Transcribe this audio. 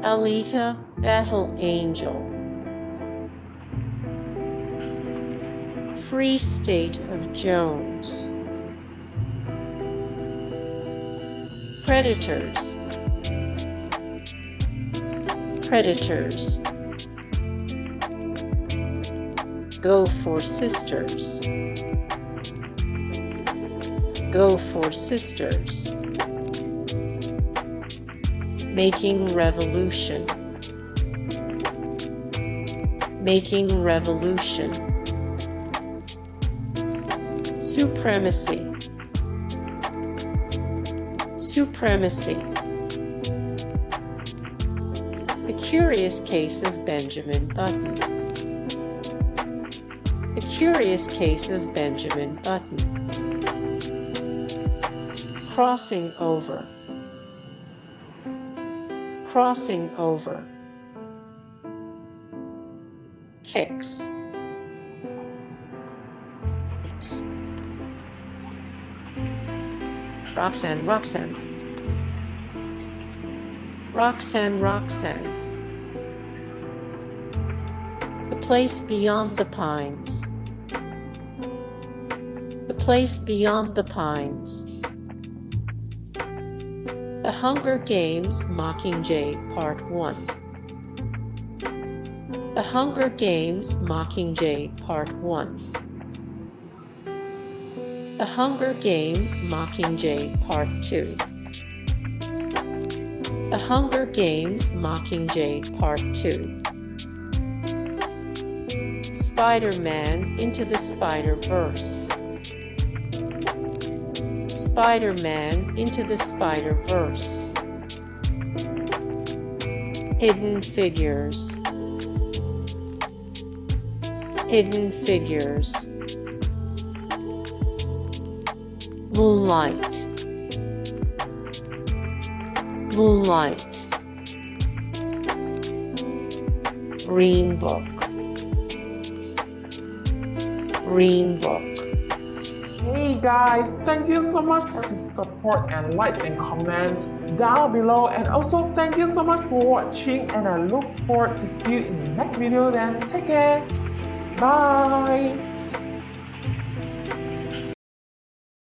Alita, Battle Angel. Free State of Jones. Predators. Predators. Go for Sisters. Go for Sisters. Making Revolution. Making Revolution. Supremacy. Supremacy. The Curious Case of Benjamin Button. The Curious Case of Benjamin Button. Crossing Over. Crossing Over. Kicks. Roxanne Roxanne. Roxanne Roxanne. The Place Beyond the Pines. The Place Beyond the Pines. The Hunger Games Mockingjay Part 1. The Hunger Games Mockingjay Part 1. The Hunger Games Mockingjay Part 2. The Hunger Games Mockingjay Part 2. Spider-Man Into the Spider-Verse. Spider-Man Into the Spider-Verse. Hidden Figures. Hidden Figures. Moonlight. Moonlight. Green Book. Green Book. Hey guys, thank you so much for the support and like and comment down below, and also thank you so much for watching, and I look forward to see you in the next video. Then take care. Bye.